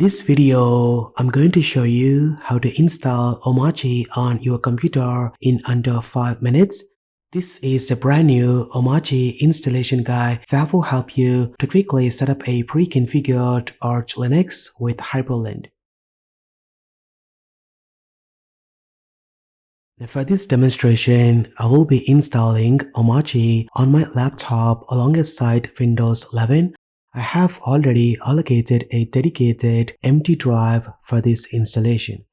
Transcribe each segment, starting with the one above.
this video, I'm going to show you how to install Omarchy on your computer in under 5 minutes. This is a brand new Omarchy installation guide that will help you to quickly set up a pre-configured Arch Linux with Hyprland. Now for this demonstration, I will be installing Omarchy on my laptop alongside Windows 11. I have already allocated a dedicated empty drive for this installation.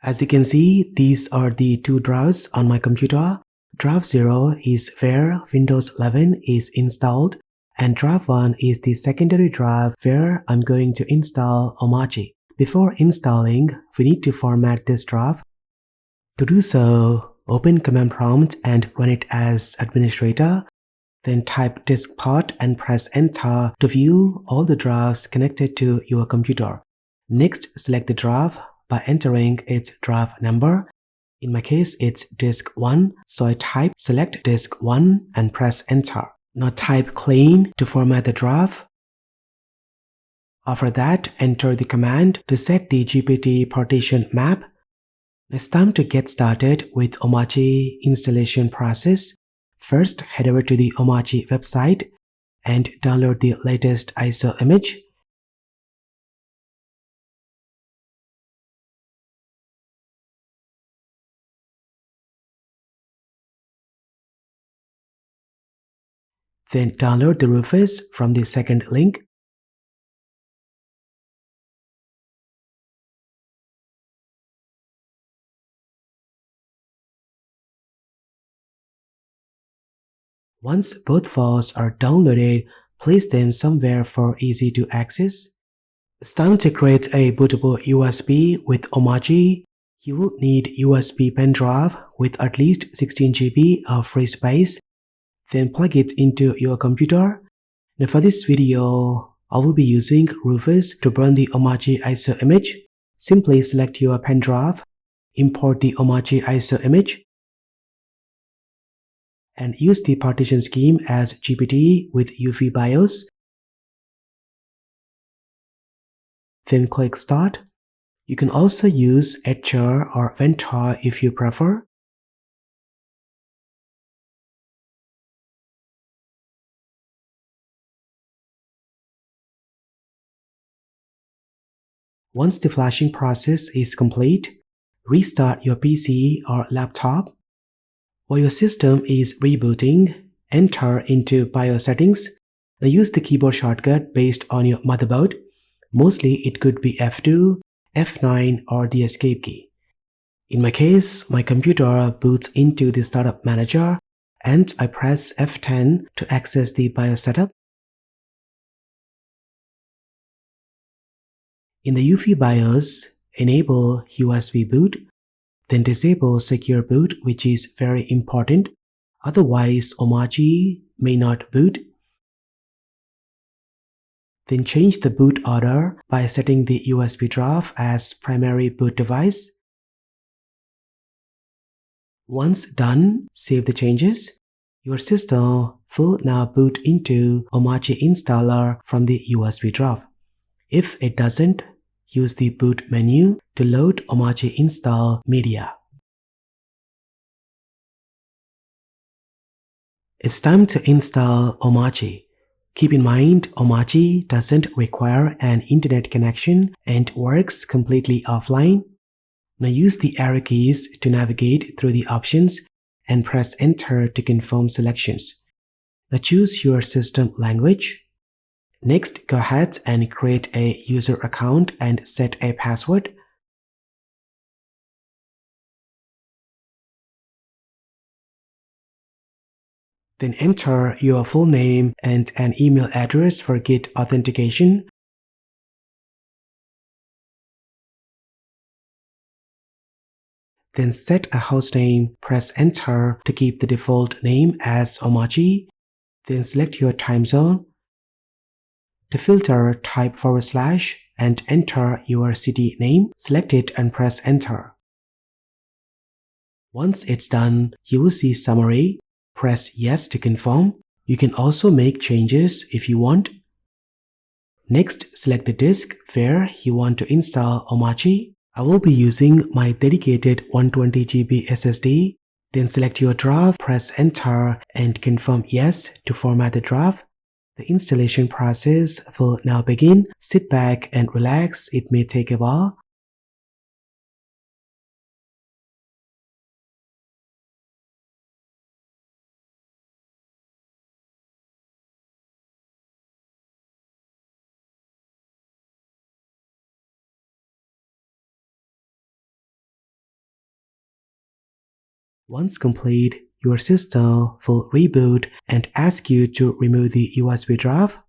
As you can see, these are the two drives on my computer. Drive 0 is where Windows 11 is installed, and drive 1 is the secondary drive where I'm going to install Omarchy. Before installing, we need to format this drive. To do so, open command prompt and run it as administrator. Then type diskpart and press enter to view all the drives connected to your computer. Next, select the drive by entering its drive number. In my case, it's disk 1, so I type select disk 1 and press enter. Now type clean to format the drive. After that, enter the command to set the GPT partition map. It's time to get started with Omarchy installation process. First, head over to the Omarchy website and download the latest ISO image. Then download the Rufus from the second link. Once both files are downloaded, place them somewhere for easy to access. It's time to create a bootable USB with Omarchy. You will need USB pen drive with at least 16 GB of free space. Then plug it into your computer. Now for this video, I will be using Rufus to burn the Omarchy ISO image. Simply select your pen drive, import the Omarchy ISO image, and use the partition scheme as GPT with Wifi BIOS. Then click Start. You can also use Etcher or Ventor if you prefer. Once the flashing process is complete, restart your PC or laptop. While your system is rebooting, enter into BIOS settings. Now use the keyboard shortcut based on your motherboard. Mostly it could be F2, F9 or the escape key. In my case, my computer boots into the startup manager and I press F10 to access the BIOS setup. In the Wifi BIOS, enable USB boot. Then disable secure boot, which is very important. Otherwise, Omarchy may not boot. Then change the boot order by setting the USB drive as primary boot device. Once done, save the changes. Your system will now boot into Omarchy installer from the USB drive. If it doesn't, use the boot menu to load Omarchy install media. It's time to install Omarchy. Keep in mind, Omarchy doesn't require an internet connection and works completely offline. Now use the arrow keys to navigate through the options and press enter to confirm selections. Now choose your system language. Next, go ahead and create a user account and set a password. Then enter your full name and an email address for Git authentication. Then set a hostname, press enter to keep the default name as Omarchy. Then select your time zone. To filter, type / and enter your city name. Select it and press enter. Once it's done, you will see summary. Press yes to confirm. You can also make changes if you want. Next, select the disk where you want to install Omarchy. I will be using my dedicated 120 GB SSD. Then select your drive, press enter and confirm yes to format the drive. The installation process will now begin. Sit back and relax, it may take a while. Once complete, your system will reboot and ask you to remove the USB drive.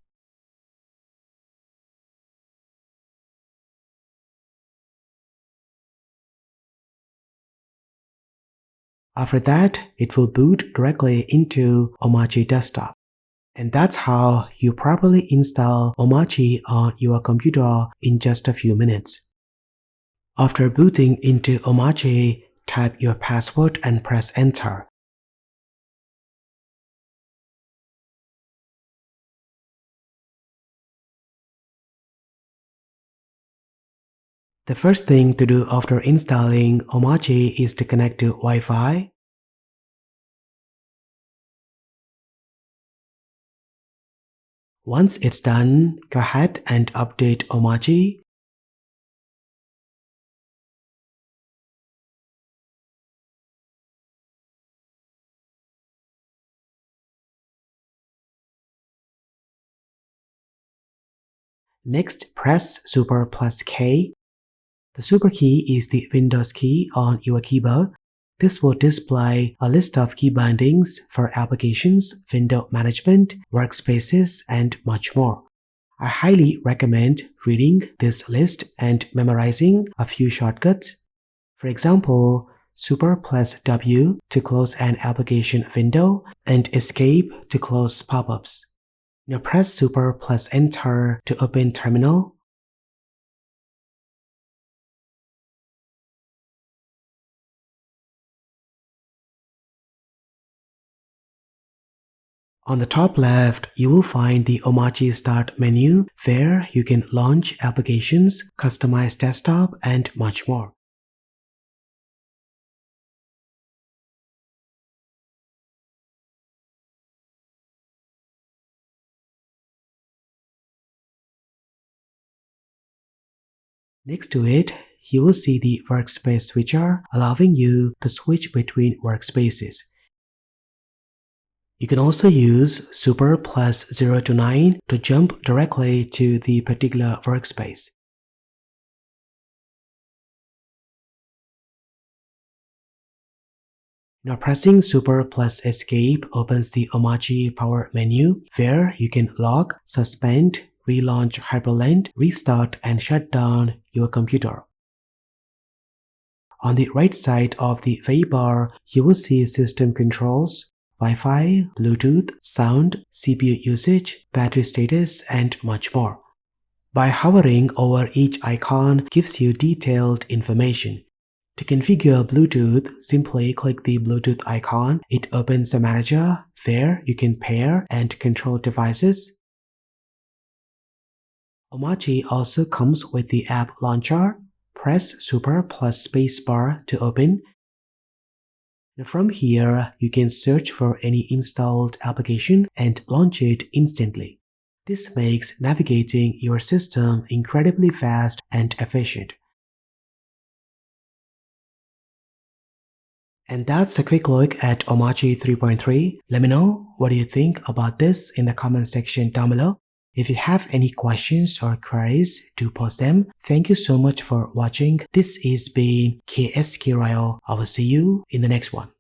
After that, it will boot directly into Omarchy desktop. And that's how you properly install Omarchy on your computer in just a few minutes. After booting into Omarchy, type your password and press enter. The first thing to do after installing Omarchy is to connect to Wi-Fi. Once it's done, go ahead and update Omarchy. Next, press Super plus K. The Super key is the Windows key on your keyboard. This will display a list of key bindings for applications, window management, workspaces, and much more. I highly recommend reading this list and memorizing a few shortcuts. For example, Super plus W to close an application window and Escape to close pop-ups. Now press Super plus Enter to open terminal. On the top left, you will find the Omarchy Start menu where you can launch applications, customize desktop, and much more. Next to it, you will see the workspace switcher allowing you to switch between workspaces. You can also use Super plus 0 to 9 to jump directly to the particular workspace. Now pressing Super plus Escape opens the Omarchy Power menu where you can lock, suspend, relaunch Hyprland, restart and shut down your computer. On the right side of the V bar, you will see system controls, Wi-Fi, Bluetooth, sound, CPU usage, battery status, and much more. By hovering over each icon gives you detailed information. To configure Bluetooth, simply click the Bluetooth icon. It opens a manager where you can pair and control devices. Omarchy also comes with the app launcher. Press Super plus spacebar to open. From here, you can search for any installed application and launch it instantly. This makes navigating your system incredibly fast and efficient. And that's a quick look at Omarchy 3.3. Let me know what do you think about this in the comment section down below. If you have any questions or queries, do post them. Thank you so much for watching. This is been KSK Royal. I will see you in the next one.